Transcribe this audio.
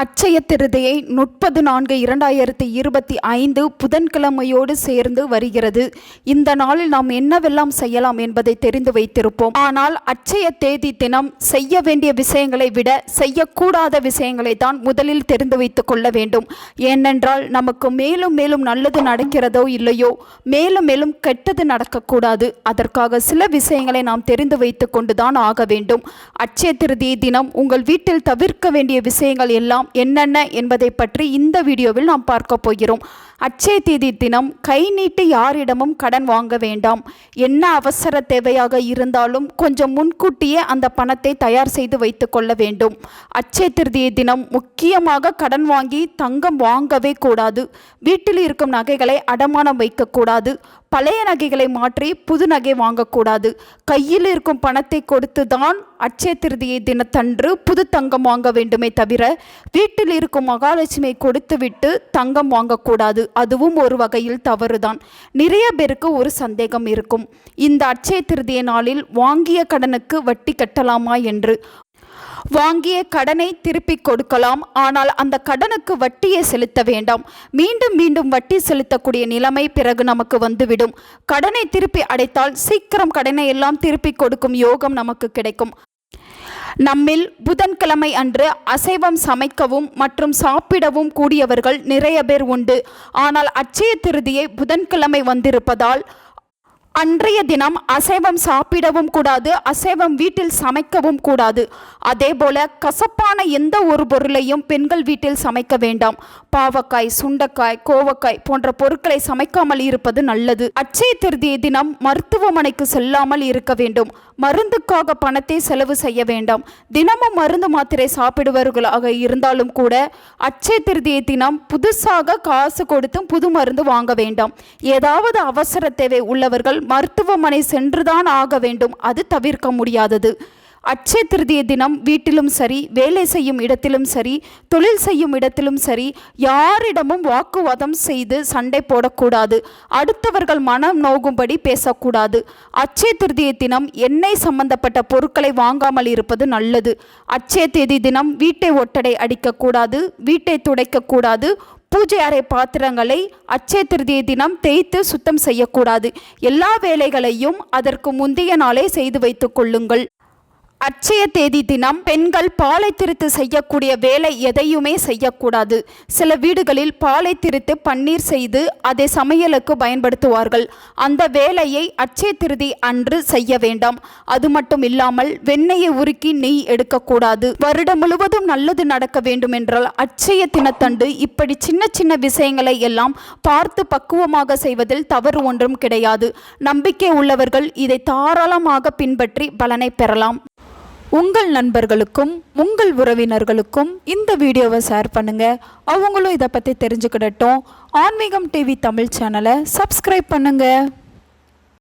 அட்சய திருதியை 30/4/2025 புதன்கிழமையோடு சேர்ந்து வருகிறது. இந்த நாளில் நாம் என்னவெல்லாம் செய்யலாம் என்பதை தெரிந்து வைத்திருப்போம். ஆனால் அட்சய தேதி தினம் செய்ய வேண்டிய விஷயங்களை விட செய்யக்கூடாத விஷயங்களை தான் முதலில் தெரிந்து வைத்துக் கொள்ள வேண்டும். ஏனென்றால் நமக்கு மேலும் மேலும் நல்லது நடக்கிறதோ இல்லையோ, மேலும் மேலும் கெட்டது நடக்கக்கூடாது. அதற்காக சில விஷயங்களை நாம் தெரிந்து வைத்துக் கொண்டுதான் ஆக வேண்டும். அட்சய திருதியை தினம் உங்கள் வீட்டில் தவிர்க்க வேண்டிய விஷயங்கள் எல்லாம் என்னென்ன என்பதை பற்றி இந்த வீடியோவில் நாம் பார்க்க போகிறோம். அட்சய தேதி தினம் கை நீட்டி யாரிடமும் கடன் வாங்க வேண்டாம். என்ன அவசர தேவையாக இருந்தாலும் கொஞ்சம் முன்கூட்டியே அந்த பணத்தை தயார் செய்து வைத்துக் கொள்ள வேண்டும். அட்சய திருதியை தினம் முக்கியமாக கடன் வாங்கி தங்கம் வாங்கவே கூடாது. வீட்டில் இருக்கும் நகைகளை அடமானம் வைக்கக்கூடாது. பழைய நகைகளை மாற்றி புது நகை வாங்கக்கூடாது. கையில் இருக்கும் பணத்தை கொடுத்து தான் அட்சய திருதியை தினத்தன்று புது தங்கம் வாங்க வேண்டுமே தவிர வீட்டில் இருக்கும் மகாலட்சுமியை கொடுத்துவிட்டு தங்கம் வாங்கக்கூடாது. அதுவும் ஒரு வகையில் தவறுதான். நிறைய பேருக்கு ஒரு சந்தேகம் இருக்கும், இந்த அட்சய திருதியை நாளில் வாங்கிய கடனுக்கு வட்டி கட்டலாமா என்று. வாங்கிய கடனை திருப்பி கொடுக்கலாம், ஆனால் அந்த கடனுக்கு வட்டியை செலுத்த வேண்டாம். மீண்டும் மீண்டும் வட்டி செலுத்தக்கூடிய நிலைமை பிறகு நமக்கு வந்துவிடும். கடனை திருப்பி அடைத்தால் சீக்கிரம் கடனை எல்லாம் திருப்பி கொடுக்கும் யோகம் நமக்கு கிடைக்கும். நம்மில் புதன்கிழமை அன்று அசைவம் சமைக்கவும் மற்றும் சாப்பிடவும் கூடியவர்கள் நிறைய பேர் உண்டு. ஆனால் அட்சய திருதியை புதன்கிழமை வந்திருப்பதால் அன்றைய தினம் அசைவம் சாப்பிடவும் கூடாது, அசைவம் வீட்டில் சமைக்கவும் கூடாது. அதேபோல கசப்பான எந்த ஒரு பொருளையும் பெண்கள் வீட்டில் சமைக்க வேண்டாம். பாவக்காய், சுண்டைக்காய், கோவக்காய் போன்ற பொருட்களை சமைக்காமல் இருப்பது நல்லது. அட்சய திருதியை தினம் மருத்துவமனைக்கு செல்லாமல் இருக்க வேண்டும். மருந்துக்காக பணத்தை செலவு செய்ய வேண்டாம். தினமும் மருந்து மாத்திரை சாப்பிடுவர்களாக இருந்தாலும் கூட அட்சய திருதியை தினம் புதுசாக காசு கொடுத்தும் புது மருந்து வாங்க வேண்டாம். ஏதாவது அவசர தேவை உள்ளவர்கள் மருத்துவமனை சென்றுதான் ஆக வேண்டும். அது தவிர்க்க முடியாதது. அட்சய திருதியை தினம் வீட்டிலும் சரி, வேலை செய்யும் இடத்திலும் சரி, தொழில் செய்யும் இடத்திலும் சரி, யாரிடமும் வாக்குவாதம் செய்து சண்டை போடக்கூடாது. அடுத்தவர்கள் மனம் நோகும்படி பேசக்கூடாது. அட்சய திருதியை தினம் எண்ணெய் சம்பந்தப்பட்ட பொருட்களை வாங்காமல் இருப்பது நல்லது. அட்சய தேதி தினம் வீட்டை ஒட்டடை அடிக்கக்கூடாது, வீட்டை துடைக்கக்கூடாது. பூஜை அறை பாத்திரங்களை அட்சய திருதியை தினம் தேய்த்து சுத்தம் செய்யக்கூடாது. எல்லா வேலைகளையும் அதற்கு முந்தைய நாளே செய்து வைத்துக் கொள்ளுங்கள். அட்சய தேதி தினம் பெண்கள் பாலை திரித்து செய்யக்கூடிய வேலை எதையுமே செய்யக்கூடாது. சில வீடுகளில் பாலை திரித்து பன்னீர் செய்து அதை சமையலுக்கு பயன்படுத்துவார்கள். அந்த வேலையை அட்சய திருதி அன்று செய்ய வேண்டாம். அது மட்டும் இல்லாமல் வெண்ணெயை உருக்கி நெய் எடுக்கக்கூடாது. வருடம் முழுவதும் நல்லது நடக்க வேண்டும் என்றால் அட்சய தினத்தன்று இப்படி சின்ன சின்ன விஷயங்களை எல்லாம் பார்த்து பக்குவமாக செய்வதில் தவறு ஒன்றும் கிடையாது. நம்பிக்கை உள்ளவர்கள் இதை தாராளமாக பின்பற்றி பலனை பெறலாம். உங்கள் நண்பர்களுக்கும் உங்கள் உறவினர்களுக்கும் இந்த வீடியோவை ஷேர் பண்ணுங்க. அவங்களும் இதை பற்றி தெரிஞ்சுக்கிடட்டும். ஆன்மீகம் டிவி தமிழ் சேனலை சப்ஸ்கிரைப் பண்ணுங்க.